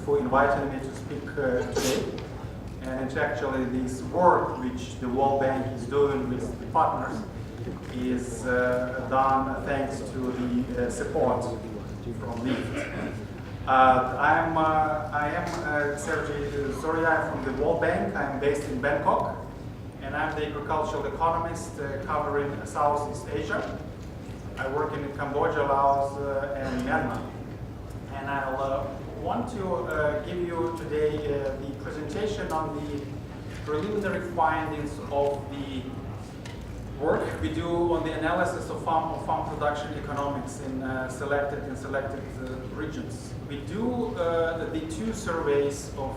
for inviting me to speak today. And it's actually this work which the World Bank is doing with the partners is done thanks to the support from LIFT. I am Sergiy Zorya from the World Bank. I'm based in Bangkok, and I'm the agricultural economist covering Southeast Asia. I work in Cambodia, Laos, and Myanmar. And I'll want to give you today the presentation on the preliminary findings of the work we do on the analysis of farm production economics in selected regions. We do the two surveys of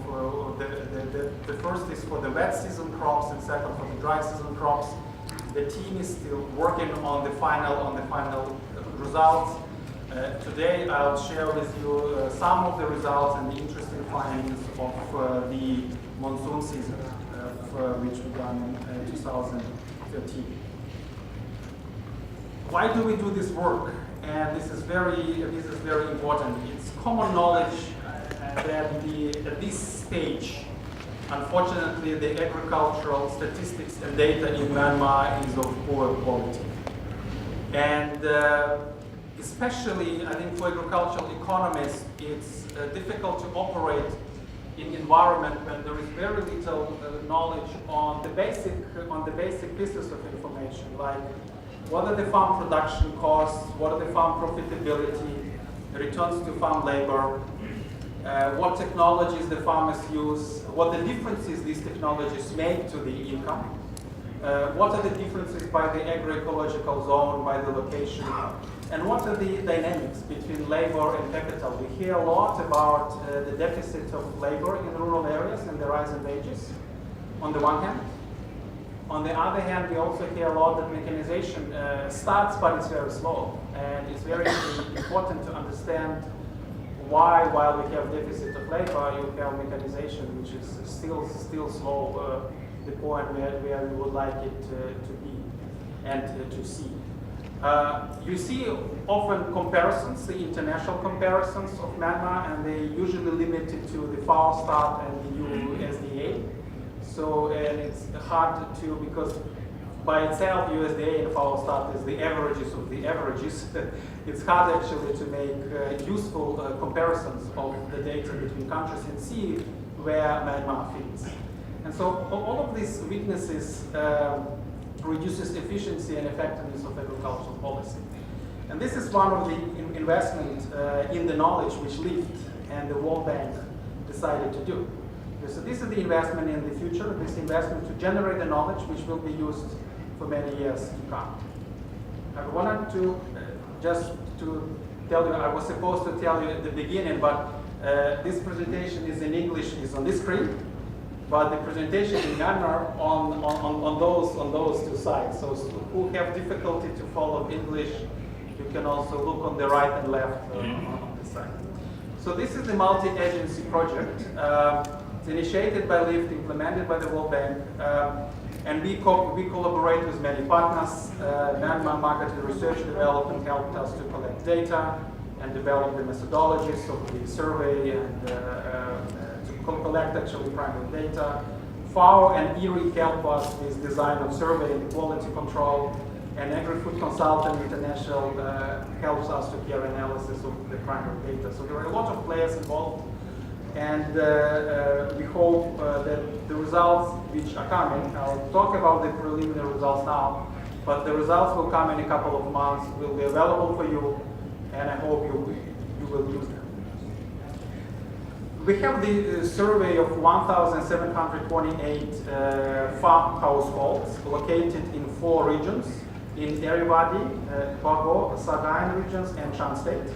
the first is for the wet season crops and second for the dry season crops. The team is still working on the final results. Today I'll share with you some of the results and the interesting findings of the monsoon season, which we done in 2013. Why do we do this work? And this is very important. It's common knowledge that at this stage, unfortunately, the agricultural statistics and data in Myanmar is of poor quality. And especially, I think, for agricultural economists, it's difficult to operate in an environment when there is very little knowledge on the basic pieces of information, like what are the farm production costs, what are the farm profitability, returns to farm labor, what technologies the farmers use, what the differences these technologies make to the income, what are the differences by the agroecological zone, by the location, and what are the dynamics between labor and capital. We hear a lot about the deficit of labor in rural areas and the rise in wages, on the one hand. On the other hand, we also hear a lot that mechanization starts, but it's very slow. And it's very important to understand why, while we have deficit of labor, you have mechanization, which is still slow, the point where we would like it to be and to see. You see often comparisons, the international comparisons of Myanmar, and they usually limited to the FAO stat and the USDA. So, and it's hard to, because by itself, USDA and FAO stat is the averages of the averages. It's hard actually to make useful comparisons of the data between countries and see where Myanmar fits. And so all of these weaknesses reduces efficiency and effectiveness of agricultural policy. And this is one of the investment in the knowledge which LIFT and the World Bank decided to do. So this is the investment in the future, this investment to generate the knowledge which will be used for many years to come. I wanted to just to tell you, I was supposed to tell you at the beginning, but this presentation is in English, is on this screen, but the presentation in Myanmar on those two sides. So who have difficulty to follow English, you can also look on the right and left on this side. So this is the multi-agency project. It's initiated by LIFT, implemented by the World Bank, and we collaborate with many partners. Myanmar Market and Research Development helped us to collect data and develop the methodologies of the survey and to collect actually primary data. FAO and IRI help us with design of survey and quality control, and Agri-Food Consultant International helps us to carry analysis of the primary data. So there are a lot of players involved. And we hope that the results which are coming, I'll talk about the preliminary results now, but the results will come in a couple of months, will be available for you, and I hope you will use them. We have the survey of 1,728 farm households located in 4 regions, in Erewaty, Bago, Sagaing regions, and Shan State.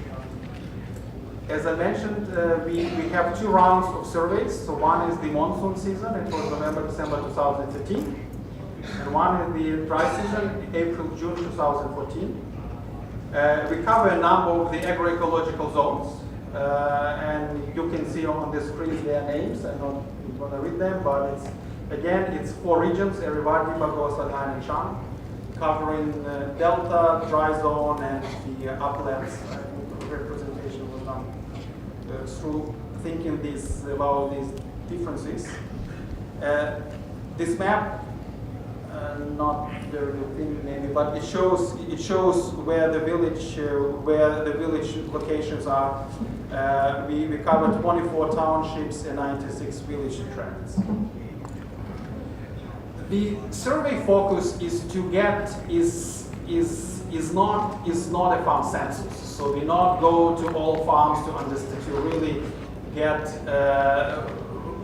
As I mentioned, we have 2 rounds of surveys. So one is the monsoon season, it was November, December 2013. And one is the dry season, April, June 2014. We cover a number of the agroecological zones. And you can see on the screen their names. I'm not going to read them, but it's 4 regions, Erewaty, Bago, Sagaing, and Shan, covering Delta, dry zone, and the uplands. Representation was done through thinking about these differences. This map, not very thin maybe, but it shows where the village locations are. We covered 24 townships and 96 village tracts. The survey focus is not a farm census. So we not go to all farms to really get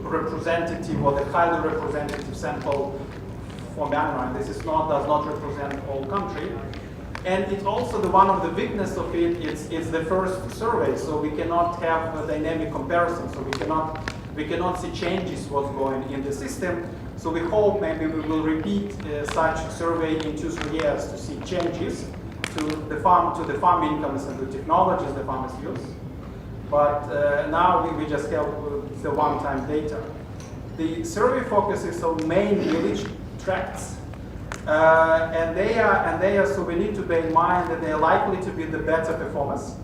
representative or the highly representative sample for Myanmar. This does not represent the whole country. And it's also one of the weakness of it, it's the first survey, so we cannot have a dynamic comparison, so we cannot see changes what's going in the system. So we hope maybe we will repeat such survey in 2-3 years to see changes to the farm incomes and the technologies the farmers use. But now we just have the one-time data. The survey focuses on main village tracts, and they are. So we need to bear in mind that they are likely to be the better performers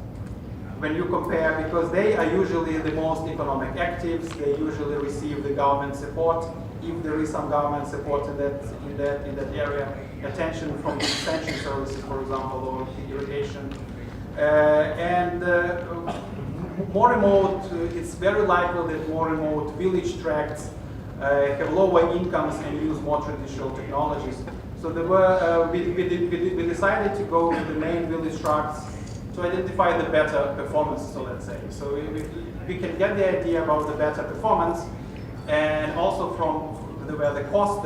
when you compare, because they are usually the most economic actives. They usually receive the government support, if there is some government support in that area. Attention from the extension services, for example, or irrigation, and more remote. It's very likely that more remote village tracts have lower incomes and use more traditional technologies. So there were, we decided to go with the main village tracts to identify the better performance, so let's say. So we can get the idea about the better performance, and also there were the cost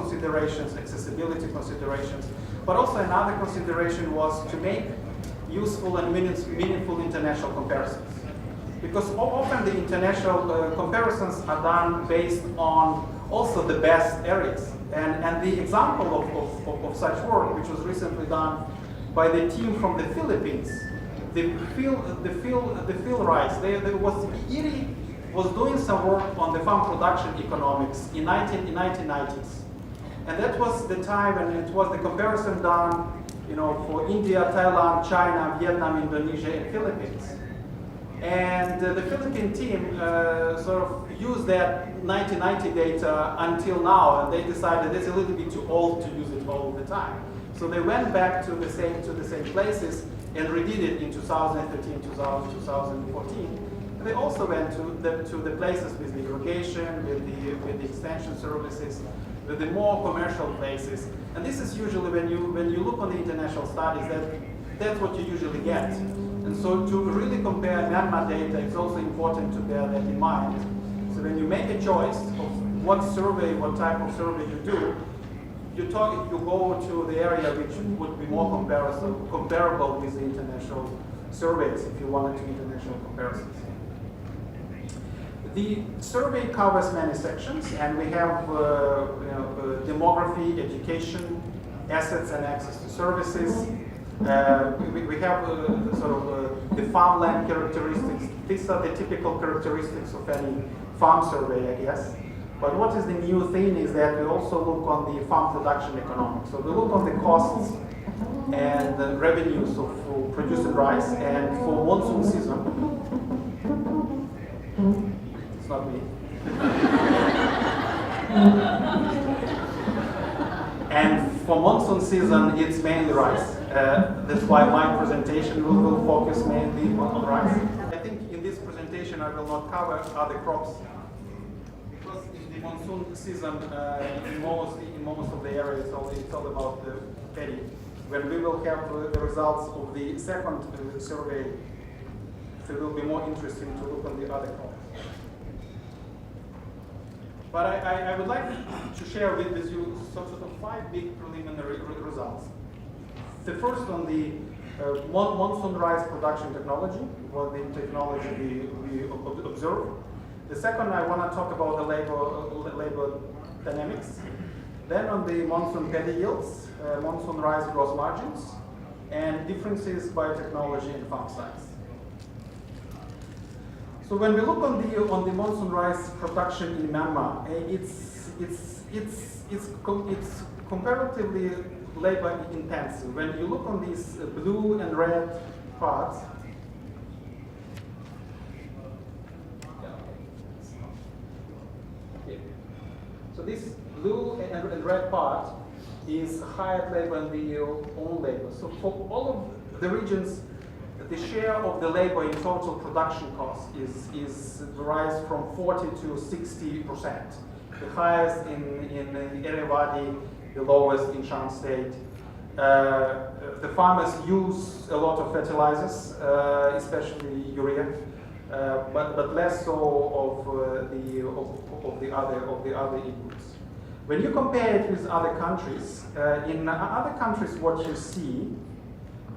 considerations, accessibility considerations, but also another consideration was to make useful and meaningful international comparisons. Because often the international comparisons are done based on also the best areas. And the example of such work, which was recently done by the team from the Philippines, the field rice, IRI was doing some work on the farm production economics in 1990s. And that was the time, and it was the comparison done, for India, Thailand, China, Vietnam, Indonesia, and Philippines. And the Philippine team sort of used that 1990 data until now, and they decided it's a little bit too old to use it all the time. So they went back to the same places and redid it in 2013, 2014. And they also went to the places with the irrigation, with the extension services, with the more commercial places. And this is usually when you look on the international studies, that's what you usually get. And so to really compare Myanmar data, it's also important to bear that in mind. So when you make a choice of what type of survey you do, you go to the area which would be more comparable with the international surveys if you wanted to international comparisons. The survey covers many sections, and we have demography, education, assets and access to services. We have the farmland characteristics. These are the typical characteristics of any farm survey, I guess. But what is the new thing is that we also look on the farm production economics. So we look on the costs and the revenues of producing rice, and for monsoon season, it's not me. And for monsoon season, it's mainly rice. That's why my presentation will focus mainly on rice. I think in this presentation I will not cover other crops, because in the monsoon season, in most of the areas, it's all about the paddy. When we will have the results of the second survey, it will be more interesting to look on the other crops. But I would like to share with you sort of 5 big preliminary results. The first on the monsoon rice production technology, what the technology we observe. The second, I want to talk about the labor dynamics. Then on the monsoon paddy yields, monsoon rice gross margins, and differences by technology and farm size. So when we look on the monsoon rice production in Myanmar, it's comparatively labor intensive. When you look on these blue and red parts, this blue and red part is hired labor and the own labor. So for all of the regions, the share of the labor in total production cost is varies from 40 to 60%. The highest in Irrawaddy, the lowest in Shan State. The farmers use a lot of fertilizers, especially urea, but less so of the other inputs. When you compare it with other countries, in other countries, what you see,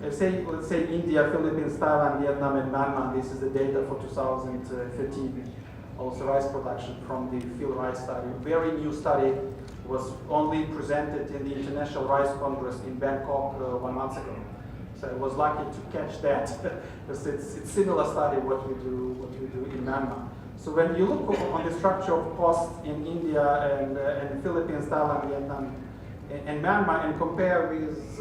let's say India, Philippines, Thailand, Vietnam, and Myanmar. This is the data for 2013. Also, rice production from the field rice study. Very new study, was only presented in the International Rice Congress in Bangkok 1 month ago. So I was lucky to catch that because it's similar study what we do in Myanmar. So when you look on the structure of cost in India and Philippines, Thailand, Vietnam, and Myanmar, and compare with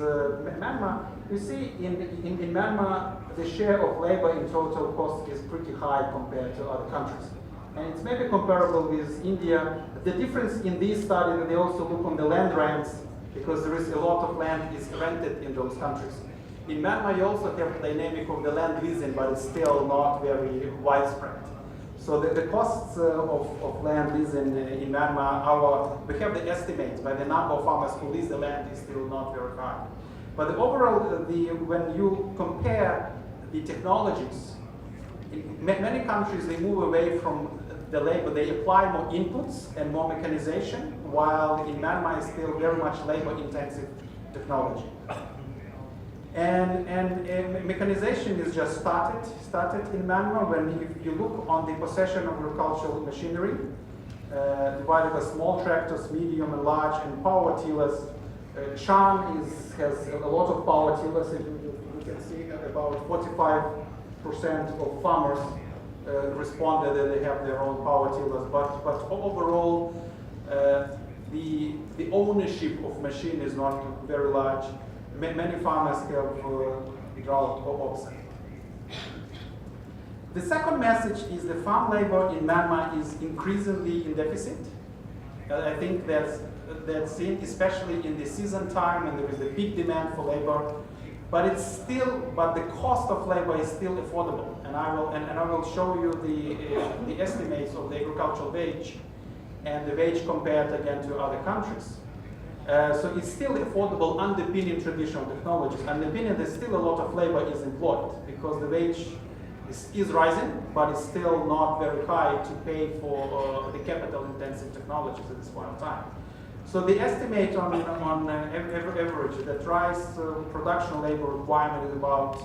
Myanmar, you see in Myanmar the share of labor in total cost is pretty high compared to other countries. And it's maybe comparable with India. The difference in this study that they also look on the land rents, because there is a lot of land is rented in those countries. In Myanmar, you also have the dynamic of the land leasing, but it's still not very widespread. So the costs of land leasing in Myanmar, we have the estimates by the number of farmers who lease the land is still not very high. But overall, when you compare the technologies, in many countries they move away from the labor, they apply more inputs and more mechanization, while in Myanmar it's still very much labor-intensive technology. And mechanization is just started in Myanmar. When you look on the possession of agricultural machinery, divided by small tractors, medium and large, and power tillers. Shan has a lot of power tillers. You can see about 45% of farmers responded that they have their own power tillers. But overall, the ownership of machine is not very large. Many farmers have hydraulic oxen. The second message is the farm labor in Myanmar is increasingly in deficit. I think that's seen especially in the season time, and there is a big demand for labor. But the cost of labor is still affordable, and I will show you the estimates of the agricultural wage and the wage compared again to other countries. So it's still affordable underpinning traditional technologies. Underpinning there's still a lot of labor is employed because the wage is rising, but it's still not very high to pay for the capital-intensive technologies at this point in time. So the estimate on average that rice production labor requirement is about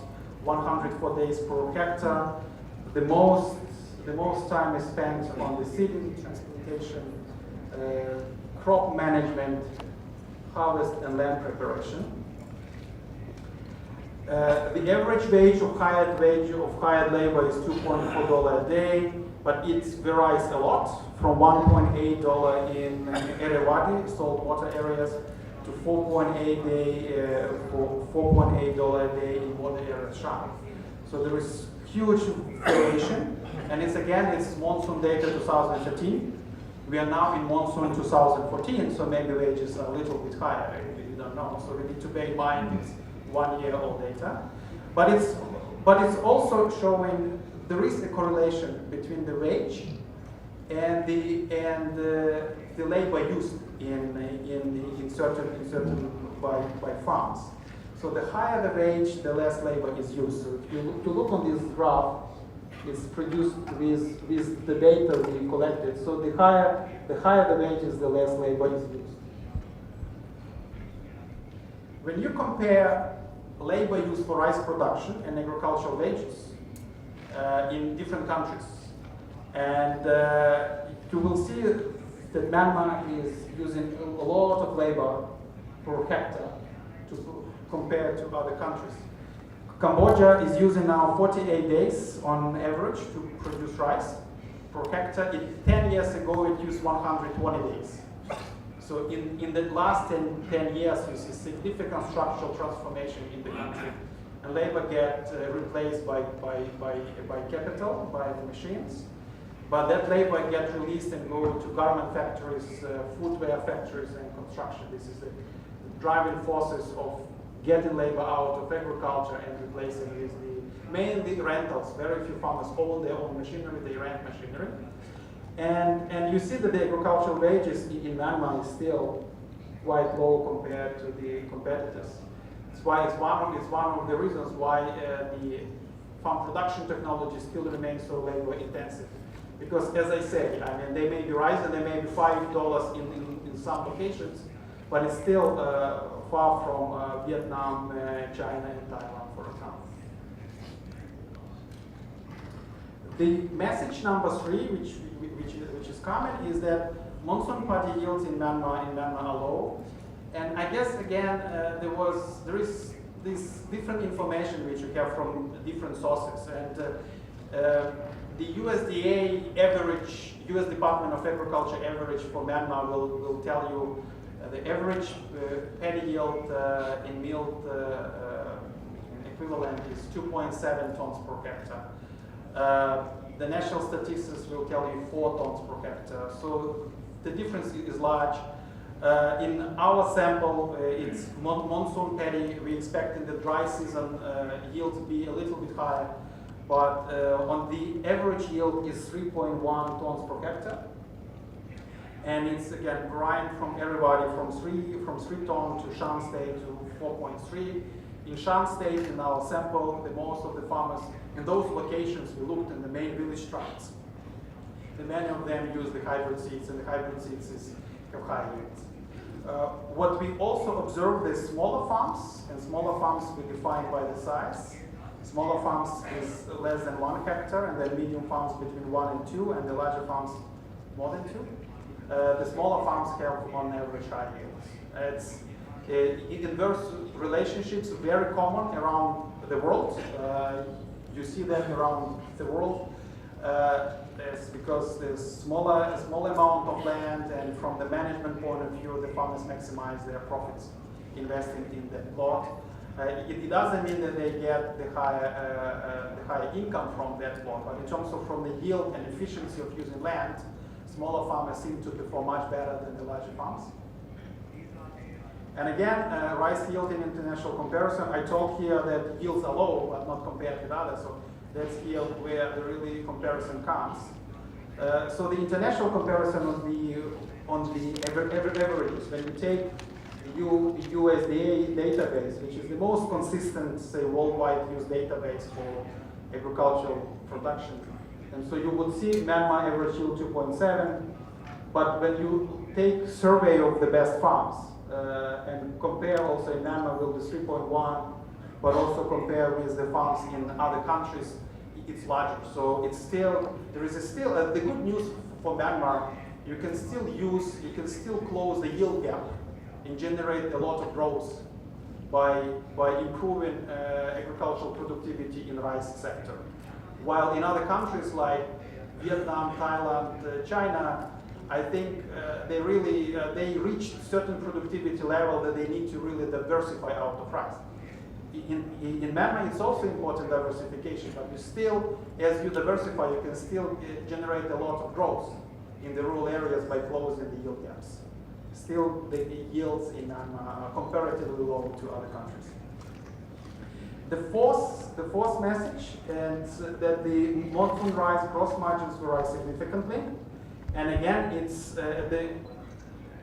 104 days per hectare. The most time is spent on the seeding, transplantation, crop management, harvest and land preparation. The average wage of hired labor is $2.4 a day, but it varies a lot from $1.8 in Irrawaddy, salt water areas, to $4.8 a day in water areas Shan. So there is huge variation, and it's monsoon data 2013. We are now in monsoon 2014, so maybe wages are a little bit higher. We don't know, so we need to bear in mind it's 1 year old data. But it's also showing there is a correlation between the wage and the labor used in certain by farms. So the higher the wage, the less labor is used. So if you look on this graph, it's produced with the data we collected. So the higher the wages, the less labor is used. When you compare labor used for rice production and agricultural wages in different countries, and you will see that Myanmar is using a lot of labor per hectare compared to other countries. Cambodia is using now 48 days on average to produce rice per hectare. 10 years ago, it used 120 days. So in the last 10 years, you see significant structural transformation in the country. And labor get replaced by capital, by the machines. But that labor gets released and go to garment factories, footwear factories, and construction. This is the driving forces of getting labor out of agriculture and replacing with mainly rentals. Very few farmers own their own machinery, they rent machinery. And you see that the agricultural wages in Myanmar is still quite low compared to the competitors. It's one of the reasons why the farm production technology still remains so labor intensive. Because as I said, I mean, they may be rising, they may be $5 in some locations, but it's still far from Vietnam, China, and Thailand, for example. The message number 3, which is common, is that monsoon paddy yields in Myanmar are low. And I guess again there is this different information which you have from different sources. And the USDA average, US Department of Agriculture average for Myanmar will tell you the average paddy yield in milled equivalent is 2.7 tons per hectare. The national statistics will tell you 4 tons per hectare. So the difference is large. In our sample, it's monsoon paddy. We expect in the dry season yield to be a little bit higher, but on the average yield is 3.1 tons per hectare. And it's again varying from everybody from 3 tons to Shan State to 4.3. In Shan State, in our sample, the most of the farmers in those locations we looked in the main village tracts. Many of them use the hybrid seeds, and the hybrid seeds have high yields. What we also observed is smaller farms, and smaller farms we define by the size. Smaller farms is less than 1 hectare, and then medium farms between 1 and 2, and the larger farms more than 2. The smaller farms have on average high yields. It's inverse relationships very common around the world. You see that around the world. It's because there's a small amount of land, and from the management point of view, the farmers maximize their profits investing in that plot. It doesn't mean that they get the higher income from that plot, but in terms of from the yield and efficiency of using land, smaller farmers seem to perform much better than the larger farms. And again, rice yield in international comparison. I told here that yields are low, but not compared with others. So that's here where the really comparison comes. So the international comparison on the averages, when you take the USDA database, which is the most consistent, say, worldwide used database for agricultural production. And so you would see Myanmar average yield 2.7, but when you take survey of the best farms and compare also in Myanmar with the 3.1, but also compare with the farms in other countries, it's larger. So it's still, there is still, the good news for Myanmar, you can still close the yield gap and generate a lot of growth by improving agricultural productivity in the rice sector. While in other countries like Vietnam, Thailand, China, I think they reached certain productivity level that they need to really diversify out of rice. In Myanmar, it's also important diversification, but you still, as you diversify, you can still generate a lot of growth in the rural areas by closing the yield gaps. Still, the yields in Myanmar are comparatively low to other countries. The fourth message is that the monsoon rice gross margins vary significantly. And again, it's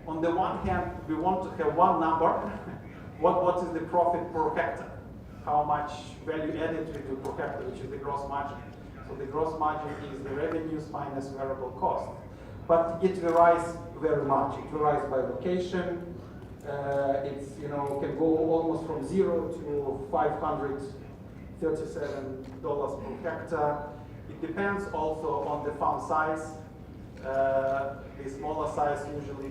on the one hand, we want to have one number. What is the profit per hectare? How much value added we do per hectare, which is the gross margin. So the gross margin is the revenues minus variable cost. But it varies very much. It varies by location. It's, can go almost from 0 to $537 per hectare. It depends also on the farm size. The smaller size usually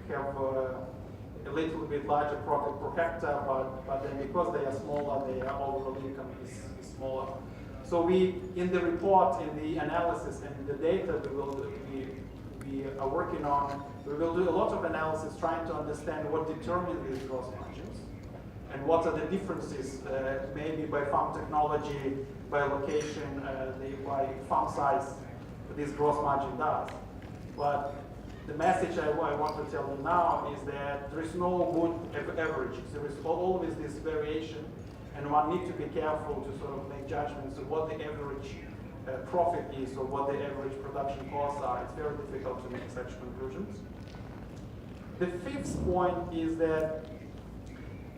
have a little bit larger profit per hectare, but then because they are smaller, their overall income is smaller. So we, in the report, in the analysis, and the data we are working on, we will do a lot of analysis trying to understand what determines these gross margins and what are the differences, maybe by farm technology, by location, by farm size, this gross margin does. But the message I want to tell you now is that there is no good average. There is always this variation, and one needs to be careful to sort of make judgments of what the average profit is or what the average production costs are. It's very difficult to make such conclusions. The fifth point is that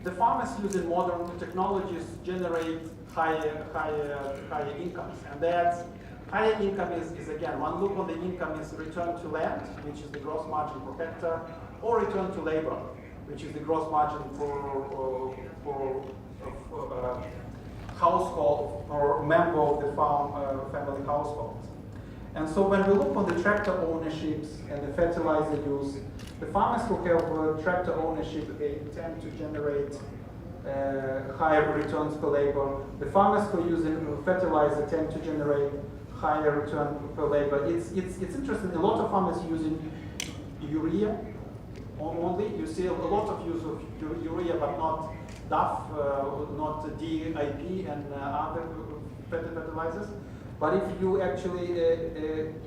the farmers using modern technologies generate higher incomes, and that higher income is again, one look on the income is return to land, which is the gross margin per hectare, or return to labor, which is the gross margin for household or member of the farm family household. And so when we look on the tractor ownerships and the fertilizer use, the farmers who have tractor ownership, they tend to generate higher returns per labor. The farmers who are using fertilizer tend to generate higher return per labor. It's interesting, a lot of farmers using urea only. You see a lot of use of urea, but not DAF, not DIP and other fertilizers. But if you actually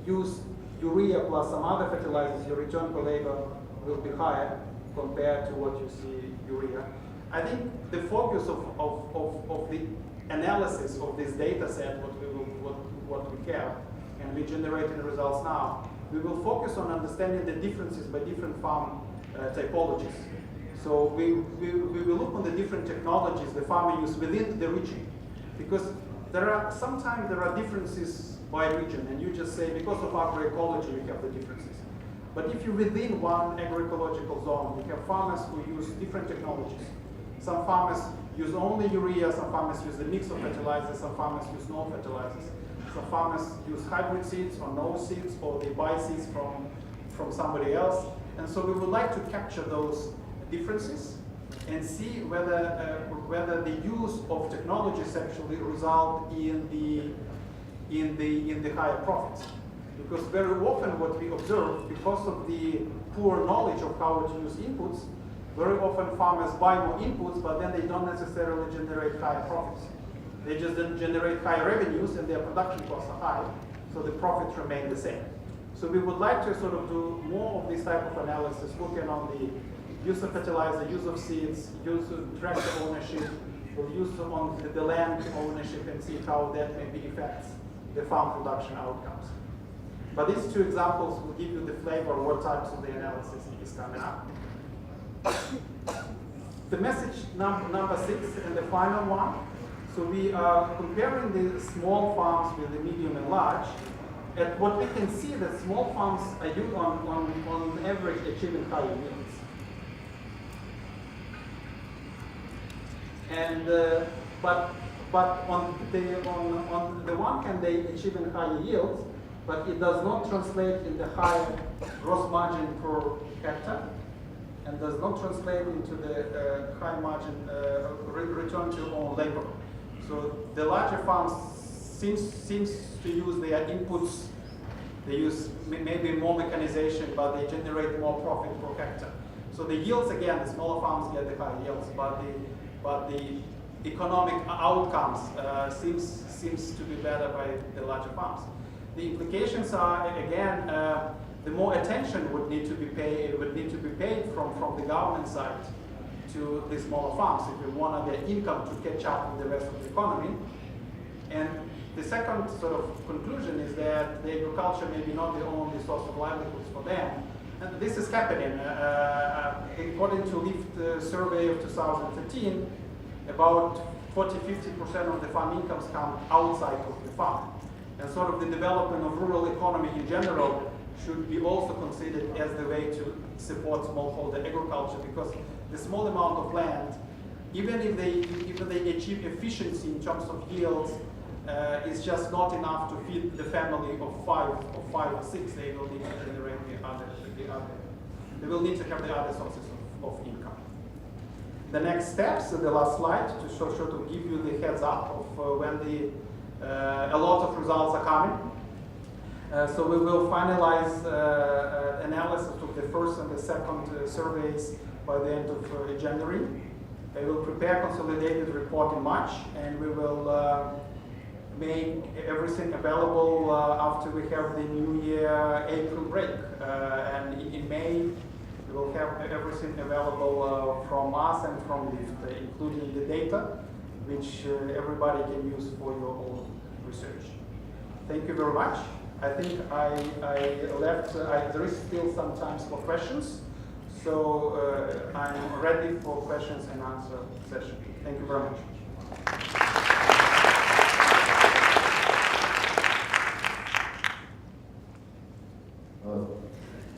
use urea plus some other fertilizers, your return per labor will be higher compared to what you see urea. I think the focus of the analysis of this data set, what we have, and we're generating the results now, we will focus on understanding the differences by different farm typologies. So we will look on the different technologies the farmer uses within the region, because sometimes there are differences by region, and you just say because of agroecology we have the differences. But if you're within one agroecological zone, you have farmers who use different technologies. Some farmers use only urea, some farmers use a mix of fertilizers, some farmers use no fertilizers. Some farmers use hybrid seeds or no seeds, or they buy seeds from somebody else. And so we would like to capture those differences and see whether the use of technologies actually result in the higher profits. Because very often what we observe, because of the poor knowledge of how to use inputs, very often farmers buy more inputs, but then they don't necessarily generate higher profits. They just generate higher revenues and their production costs are high, so the profits remain the same. So we would like to sort of do more of this type of analysis, looking on the use of fertilizer, use of seeds, use of tractor ownership, or use on the land ownership, and see how that maybe affects the farm production outcomes. But these two examples will give you the flavor of what types of the analysis is coming up. The message number 6 and the final one. So we are comparing the small farms with the medium and large. And what we can see that small farms are on average achieving higher yields. And but on the one hand they achieving higher yields, but it does not translate in the higher gross margin per hectare, and does not translate into the high margin return to own labor. So the larger farms seems to use their inputs. They use maybe more mechanization, but they generate more profit per hectare. So the yields, again, the smaller farms get the high yields, but the economic outcomes seems to be better by the larger farms. The implications are, again, the more attention would need to be paid from the government side to the smaller farms if we want their income to catch up with the rest of the economy. And the second sort of conclusion is that the agriculture may be not the only source of livelihoods for them. And this is happening. According to LIFT survey of 2013, about 40–50% of the farm incomes come outside of the farm. And sort of the development of rural economy in general should be also considered as the way to support smallholder agriculture, because the small amount of land, even if they achieve efficiency in terms of yields, is just not enough to feed the family of five or six. They will need to generate the other. They will need to have the other sources of income. The next steps, the last slide, to show to give you the heads up of when a lot of results are coming. So we will finalize analysis of the first and the second surveys by the end of January. We will prepare consolidated report in March, and we will make everything available after we have the New Year April break. And in May, we will have everything available from us and from LIFT, including the data, which everybody can use for your own research. Thank you very much. I think I left, there is still some time for questions, so I'm ready for questions and answer session. Thank you very much.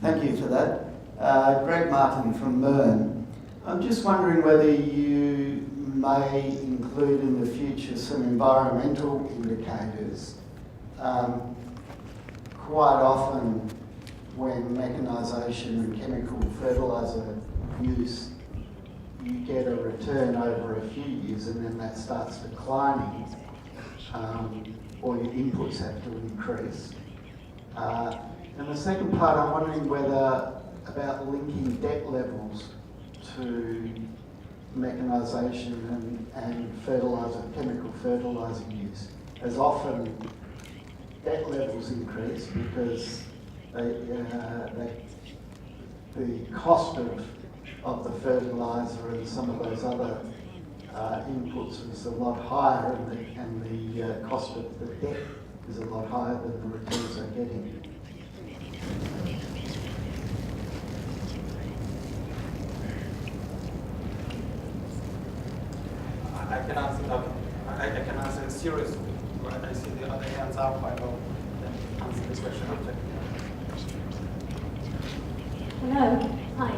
Thank you for that. Greg Martin from MERN. I'm just wondering whether you may include in the future some environmental indicators. Quite often when mechanisation and chemical fertiliser use, you get a return over a few years and then that starts declining, or your inputs have to increase. And the second part, I'm wondering whether about linking debt levels to mechanisation and fertiliser, chemical fertiliser use. As often debt levels increase because the cost of the fertiliser and some of those other inputs is a lot higher, and the cost of the debt is a lot higher than the returns they're getting. I can answer that. I can answer it seriously. Right? I see the other hands up. I will then answer the question after. Hello. Hi.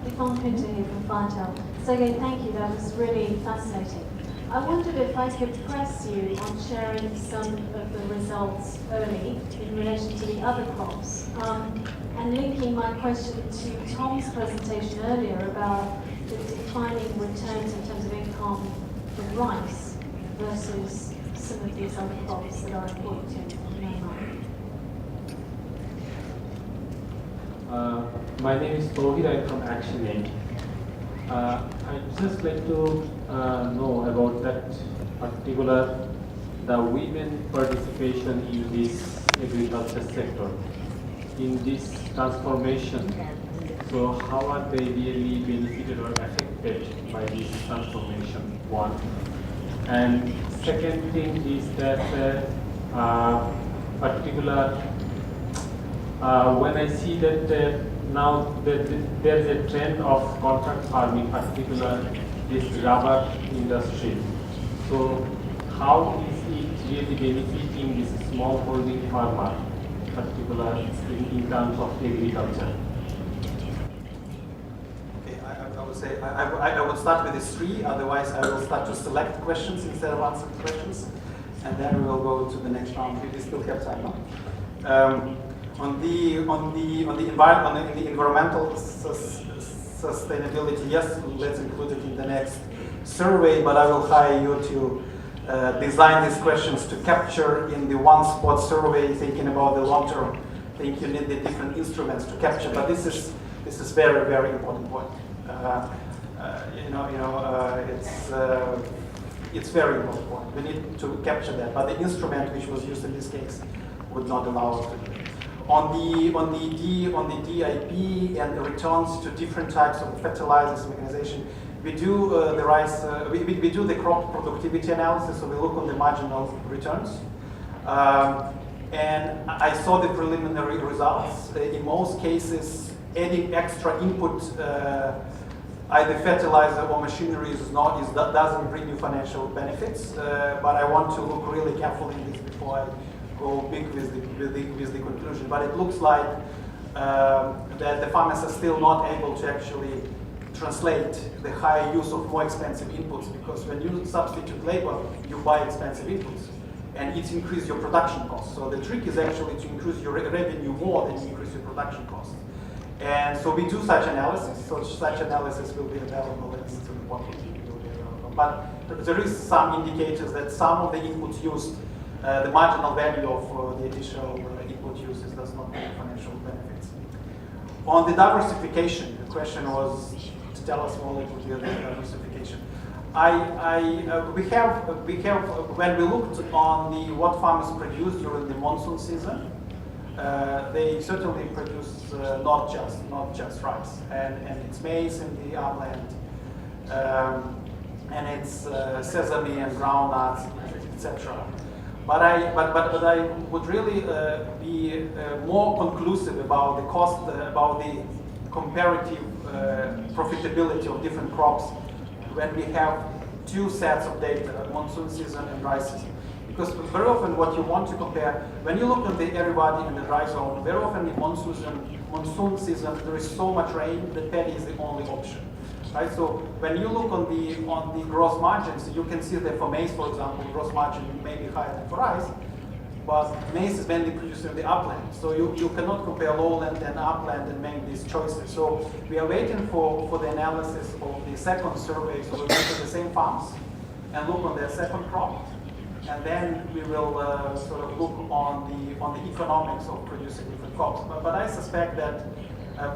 Yvonne Pinto here from Firetel. Sergey, thank you. That was really fascinating. I wondered if I could press you on sharing some of the results early in relation to the other crops, and linking my question to Tom's presentation earlier about the declining returns in terms of income from rice versus some of these other crops that are important in Myanmar. My name is Tohir. I'm from Action Aid. I'd just like to know about that particular, the women participation in this agriculture sector, in this transformation. So how are they really benefited or affected by this transformation, one? And second thing is that when I see that now that there is a trend of contract farming, particularly this rubber industry. So how is it really benefiting this smallholding farmer, particularly in terms of agriculture? Okay, I would say I would start with these three. Otherwise, I will start to select questions instead of answering questions, and then we will go to the next round. We still have time now. On the environmental sustainability, yes, let's include it in the next survey, but I will hire you to design these questions to capture in the one spot survey, thinking about the long term. I think you need the different instruments to capture, but this is very, very important point. It's very important point. We need to capture that, but the instrument which was used in this case would not allow us to do it. On the DIP and the returns to different types of fertilizers, mechanization, we do the rice. We do the crop productivity analysis, so we look on the marginal returns. And I saw the preliminary results. In most cases, adding extra input, either fertilizer or machinery, doesn't bring you financial benefits. But I want to look really carefully in this before I go big with the conclusion. But it looks like that the farmers are still not able to actually translate the higher use of more expensive inputs, because when you substitute labor, you buy expensive inputs, and it increases your production costs. So the trick is actually to increase your revenue more than you increase your production costs. And so we do such analysis. So such analysis will be available at the report. But there is some indicators that some of the inputs used, the marginal value of the additional input uses does not bring financial benefits. On the diversification, the question was to tell us more about the diversification. we have when we looked on what farmers produce during the monsoon season, they certainly produce not just rice, and it's maize in the upland, and it's sesame and groundnuts, etc. But I would really be more conclusive about the cost, about the comparative profitability of different crops when we have two sets of data, monsoon season and dry season. Because very often what you want to compare, when you look at the everybody in the dry zone, very often in monsoon season there is so much rain that paddy is the only option. Right? So when you look on the gross margins, you can see that for maize, for example, gross margin may be higher than for rice, but maize is mainly produced in the upland. So you cannot compare lowland and upland and make these choices. So we are waiting for the analysis of the second survey. So we go to the same farms and look on their second crop, and then we will sort of look on the economics of producing different crops. But I suspect that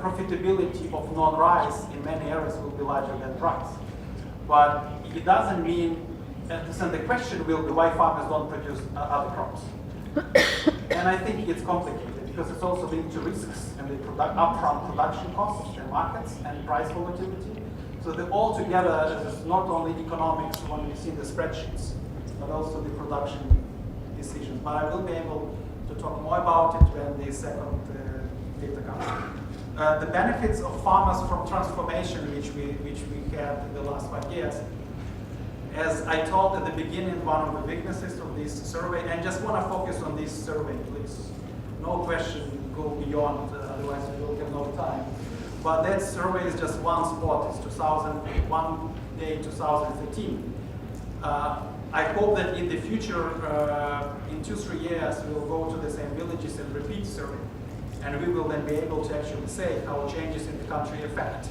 profitability of non-rice in many areas will be larger than rice. But it doesn't mean, and the question will be why farmers don't produce other crops. And I think it's complicated because it's also linked to risks and the upfront production costs and markets and price volatility. So all together is not only economics when we see the spreadsheets, but also the production decisions. But I will be able to talk more about it when the second data comes. The benefits of farmers from transformation, which we had in the last 5 years. As I told at the beginning, one of the weaknesses of this survey, and just want to focus on this survey, please. No question go beyond, otherwise we will have no time. But that survey is just one spot. It's 2001 day 2013. I hope that in the future, in 2-3 years, we will go to the same villages and repeat survey. And we will then be able to actually say how changes in the country affect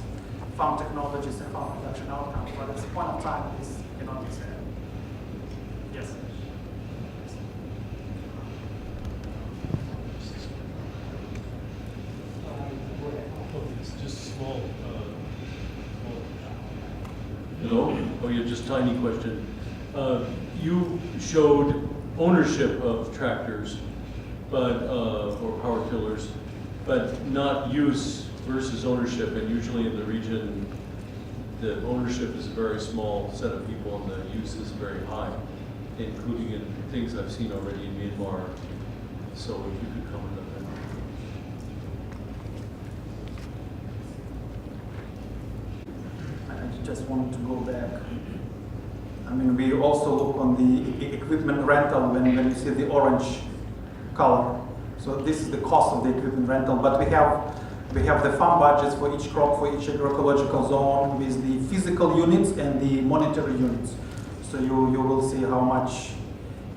farm technologies and farm production outcomes. But at this point of time, this cannot be said. Yes? It's just small. Hello? Oh, yeah, just tiny question. You showed ownership of tractors, but or power tillers, but not use versus ownership. And usually in the region, the ownership is a very small set of people, and the use is very high, including in things I've seen already in Myanmar. So if you could comment on that. I just wanted to go back. I mean, we also look on the equipment rental when you see the orange color. So this is the cost of the equipment rental, but we have the farm budgets for each crop, for each agroecological zone with the physical units and the monetary units. So you will see how much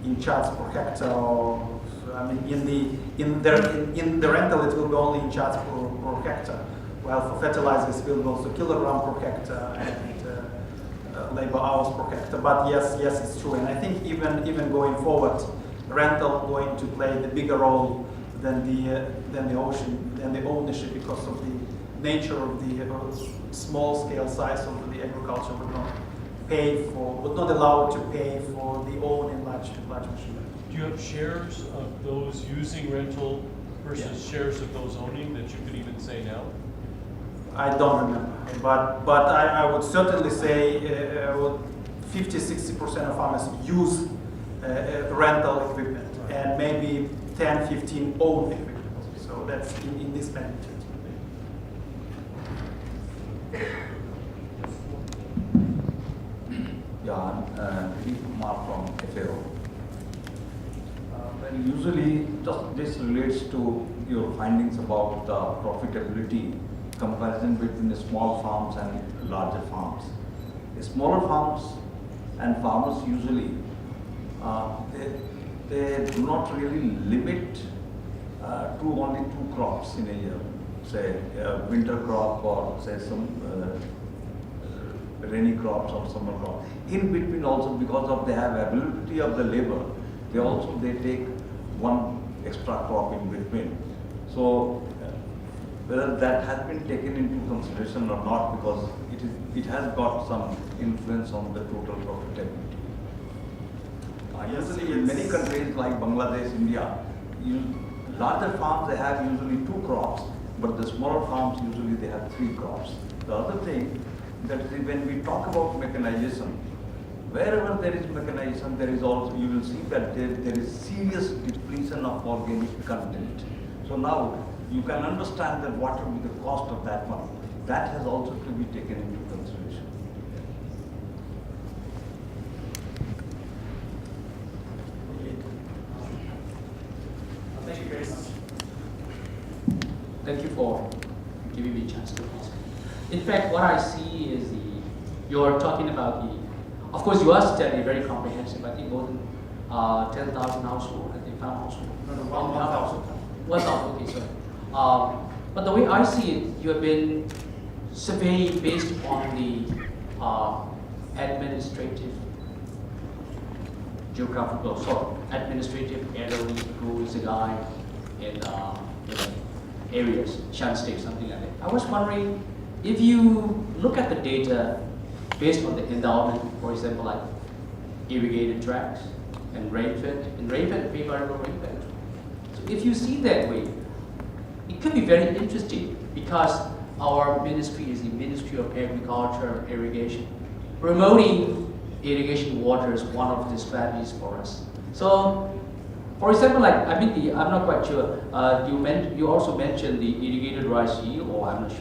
in charts per hectare. I mean, in the rental it will be only in charts per hectare, while for fertilizers it will be also kilogram per hectare and labor hours per hectare. But yes, it's true, and I think even going forward, rental going to play the bigger role than the ownership, because of the nature of the small scale size of the agriculture would not allow to pay for the own and large machinery. Do you have shares of those using rental versus shares of those owning that you could even say now? I don't remember, but I would certainly say 50-60% of farmers use rental equipment, and maybe 10-15 own equipment. So that's in this magnitude. Yeah, I'm Kumar from FAO. And usually, this relates to your findings about the profitability comparison between the small farms and larger farms. The smaller farms and farmers usually they do not really limit to only 2 crops in a year, say a winter crop or say some rainy crops or summer crops. In between also, because of they have availability of the labor, they take one extra crop in between. So whether that has been taken into consideration or not, because it has got some influence on the total profitability. Yes, Usually in many countries like Bangladesh, India, larger farms they have usually 2 crops, but the smaller farms usually they have 3 crops. The other thing that is when we talk about mechanization, wherever there is mechanization, there is also, you will see that there is serious depletion of organic content. So now you can understand that what will be the cost of that one. That has also to be taken into consideration. Thank you very much. Thank you for giving me a chance to ask. In fact, what I see is you're talking about of course you are studying very comprehensive, I think more than 10,000 households, I think farm households. No, 1,000. 1,000, okay, sorry. But the way I see it, you have been surveying based on the administrative geographical, administrative area rules, guide, and areas, Shan State, something like that. I was wondering if you look at the data based on the endowment, for example, like irrigated tracts and rainfed, favorable rainfed. So if you see that way, it could be very interesting because our ministry is the Ministry of Agriculture, Irrigation. Promoting irrigation water is one of the strategies for us. So, for example, like I'm not quite sure. You also mentioned the irrigated rice yield, or I'm not sure.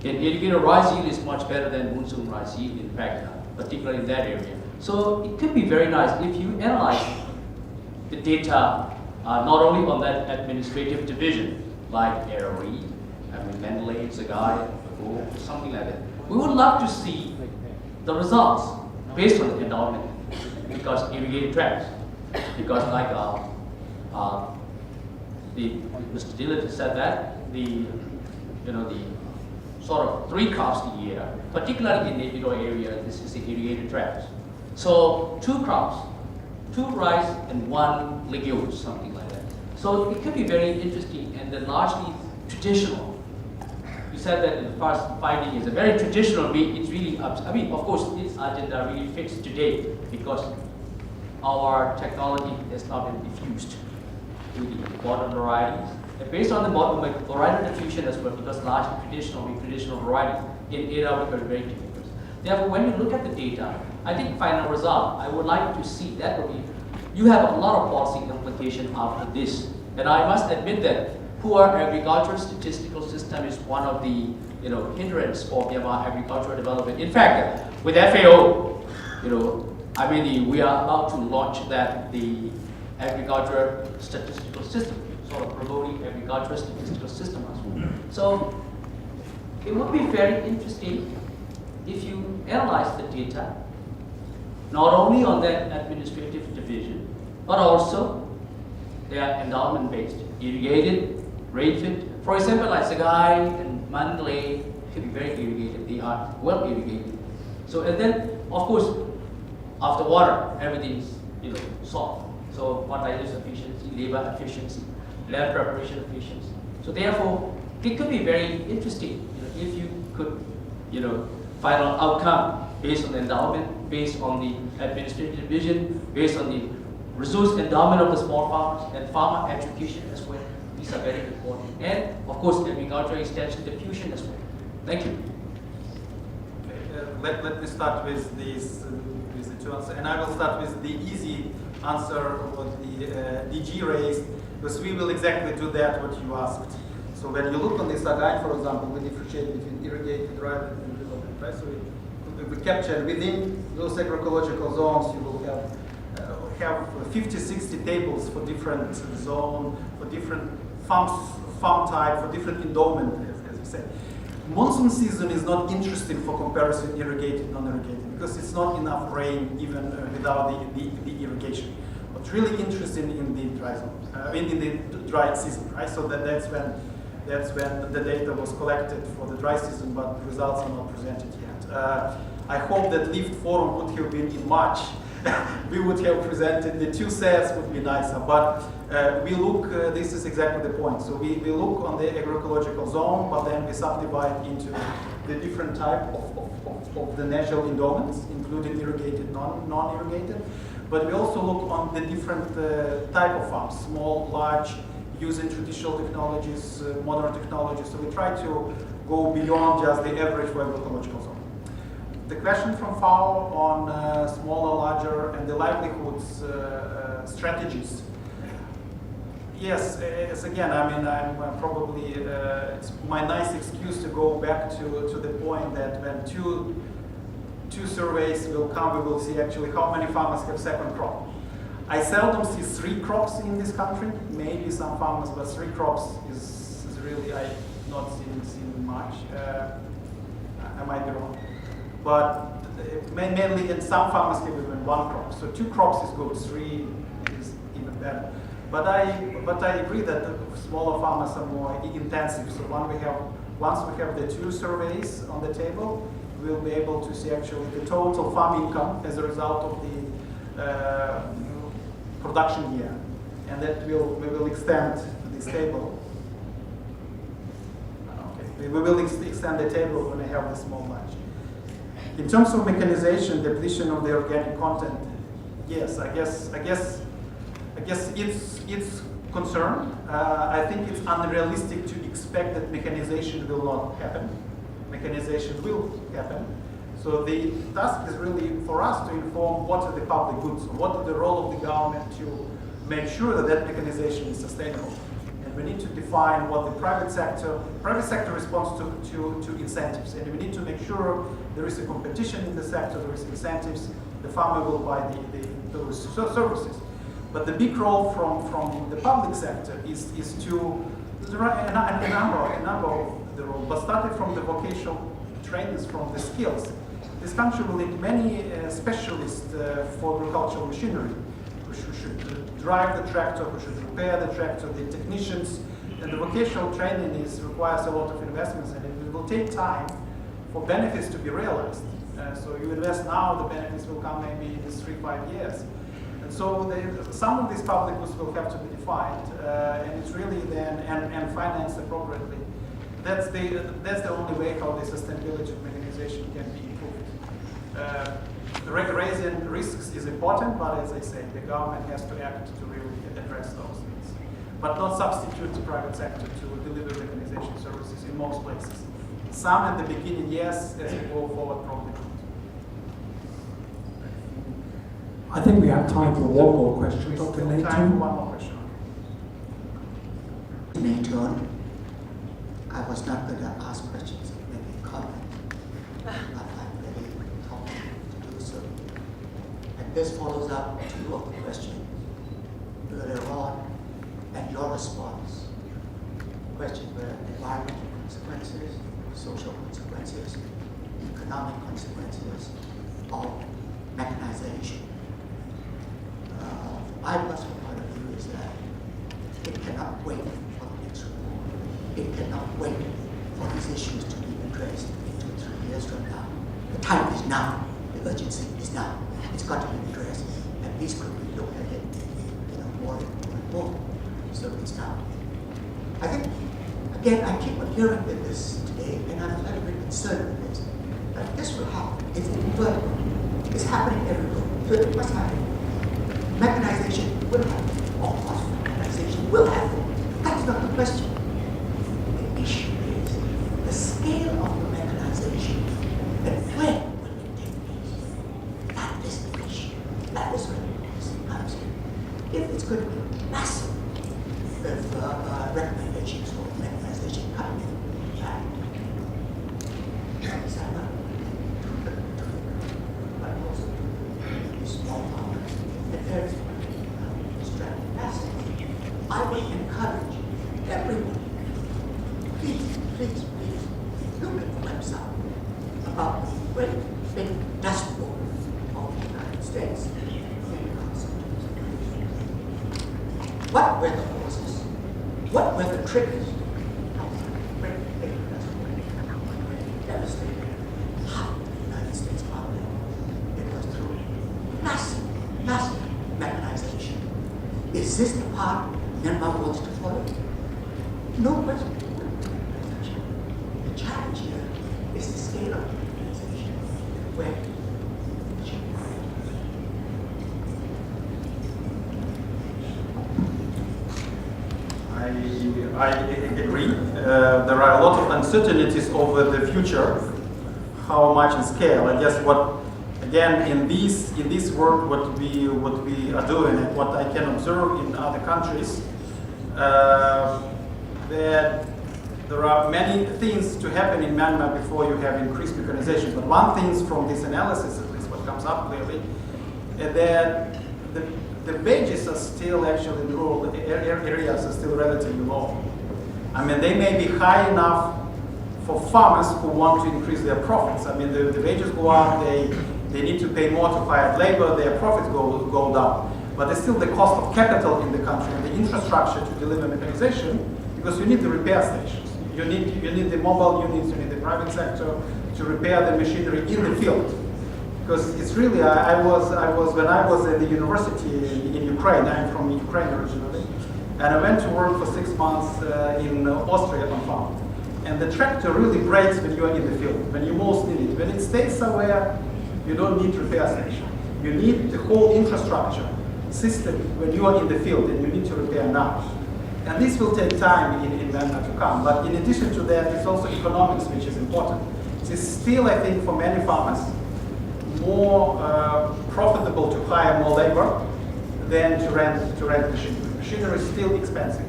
And irrigated rice yield is much better than monsoon rice yield, in fact, particularly in that area. So it could be very nice if you analyze the data not only on that administrative division, like ARE, Mendeley, Sergiy, something like that. We would love to see the results based on the endowment, because irrigated tracts, because like Mr. Dillon said that the sort of 3 crops a year, particularly in the Indo area, this is the irrigated tracts. So 2 crops, 2 rice and 1 legume, something like that. So it could be very interesting and then largely traditional. You said that the first finding is a very traditional. It's really, I mean, of course, this agenda really fits today because our technology has not been diffused to the modern varieties. And based on the modern varietal diffusion as well, because largely traditional varieties in Arabic are very difficult. Therefore, when you look at the data, I think final result, I would like to see that would be, you have a lot of policy implication after this. And I must admit that poor agricultural statistical system is one of the hindrance for Myanmar agricultural development. In fact, with FAO, we are about to launch the agricultural statistical system, sort of promoting agricultural statistical system as well. So it would be very interesting if you analyze the data, not only on that administrative division, but also they are endowment-based, irrigated, rainfed. For example, like Sergiy and Mendeley should be very irrigated. They are well irrigated. So and then, of course, after water, everything is solved. So fertilizer efficiency, labor efficiency, land preparation efficiency. So therefore, it could be very interesting if you could, final outcome based on the endowment, based on the administrative division, based on the resource endowment of the small farmers and farmer education as well. These are very important. And of course, agricultural extension diffusion as well. Thank you. Let me start with these with the 2 answers, and I will start with the easy answer what the DG raised, because we will exactly do that what you asked. So when you look on the Sergiy, for example, we differentiate between irrigated, dry, and development, right? So we capture within those agroecological zones, you will have 50, 60 tables for different zone, for different farm type, for different endowment, as you said. Monsoon season is not interesting for comparison irrigated, non-irrigated, because it's not enough rain even without the irrigation. What's really interesting in the dry zone, in the dry season, right? So that's when the data was collected for the dry season, but the results are not presented yet. I hope that LIFT forum would have been in March. We would have presented the 2 sets, would be nicer, but We look, this is exactly the point. So we look on the agroecological zone, but then we subdivide into the different type of the natural endowments, including irrigated, non-irrigated. But we also look on the different type of farms, small, large, using traditional technologies, modern technologies. So we try to go beyond just the average for agroecological zone. The question from FAO on smaller, larger, and the livelihoods strategies. Yes, as again, I mean, I'm probably, it's my nice excuse to go back to the point that when two surveys will come, we will see actually how many farmers have second crop. I seldom see 3 crops in this country, maybe some farmers, but 3 crops is really, I've not seen much. I might be wrong. But mainly in some farmers have even 1 crop. So 2 crops is good, 3 is even better. But I agree that the smaller farmers are more intensive. So once we have the 2 surveys on the table, we'll be able to see actually the total farm income as a result of the production year. And that we will extend this table. Okay. We will extend the table when I have the small batch. In terms of mechanization, depletion of the organic content, yes, I guess it's concern. I think it's unrealistic to expect that mechanization will not happen. Mechanization will happen. So the task is really for us to inform what are the public goods, what is the role of the government to make sure that mechanization is sustainable. And we need to define what the private sector responds to incentives. And we need to make sure there is a competition in the sector, there is incentives, the farmer will buy those services. But the big role from the public sector is to a number of the role, but starting from the vocational trainings, from the skills. This country will need many specialists for agricultural machinery, who should drive the tractor, who should repair the tractor, the technicians, and the vocational training requires a lot of investments, and it will take time for benefits to be realized. So you invest now, the benefits will come maybe in 3-5 years. And so some of these public goods will have to be defined, and it's really then and financed appropriately. That's the only way how the sustainability of mechanization can be improved. Raising risks is important, but as I say, the government has to act to really address those things. But not substitute the private sector to deliver mechanization services in most places. Some at the beginning, yes, as we go forward, probably not. I think we have time for one more question, Dr. Time for Nathan. one more question. Nathan, I was not going to ask questions, maybe comment, but I'm very happy to do so. And this follows up 2 of the questions earlier on and your response. Questions were environmental consequences, social consequences, economic consequences of mechanization. My personal point of view is that it cannot wait for the next report. It cannot wait for these issues to be addressed in 2-3 years from now. The time is now. The urgency is now. It's got to be addressed, and these could be looked at it, more and more. So it's now. I think, again, I keep on hearing this today, and I'm a little bit concerned with this. That this will happen. It's inevitable. It's happening everywhere. So it must happen. Mechanization will happen. Of course, mechanization will happen. That's not the question. The issue is the scale of the mechanization and when will it take place. That is the issue. That is where the policy comes in. If it's going to be massive, if recommendations for mechanization come in, but also to small farmers and very I would encourage everyone, please, look at the website about the great big dashboard of the United States. What were the causes? What were the triggers? Great big dashboard devastated half the United States farmland. It was through massive mechanization. Is this the part Myanmar wants to follow. No question. The challenge here is the scale of mechanization, where I agree. There are a lot of uncertainties over the future, how much in scale. I guess what, again, in this work, what we are doing and what I can observe in other countries, that there are many things to happen in Myanmar before you have increased mechanization. But one thing from this analysis, at least what comes up clearly, is that the wages are still actually in rural areas are still relatively low. I mean, they may be high enough for farmers who want to increase their profits. I mean, the wages go up, they need to pay more to hired labor, their profits go down. But there's still the cost of capital in the country and the infrastructure to deliver mechanization, because you need the repair stations. You need the mobile units, you need the private sector to repair the machinery in the field. Because it's really, when I was at the university in Ukraine, I'm from Ukraine originally, and I went to work for 6 months in Austria on farm. And the tractor really breaks when you are in the field, when you most need it. When it stays somewhere, you don't need repair station. You need the whole infrastructure system when you are in the field, and you need to repair now. And this will take time in Myanmar to come. But in addition to that, it's also economics, which is important. It's still, I think, for many farmers, more profitable to hire more labor than to rent machinery. Machinery is still expensive,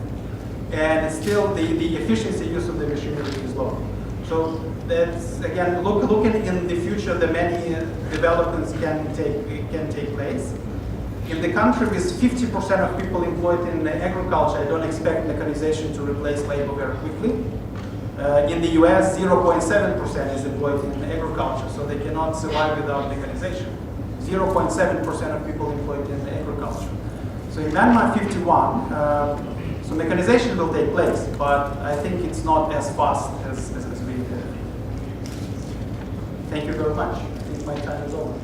and it's still the efficiency use of the machinery is low. So that's, again, looking in the future, the many developments can take place. In the country with 50% of people employed in agriculture, I don't expect mechanization to replace labor very quickly. In the US, 0.7% is employed in agriculture, so they cannot survive without mechanization. 0.7% of people employed in agriculture. So in Myanmar, 51, so mechanization will take place, but I think it's not as fast as we did. Thank you very much. I think my time is over.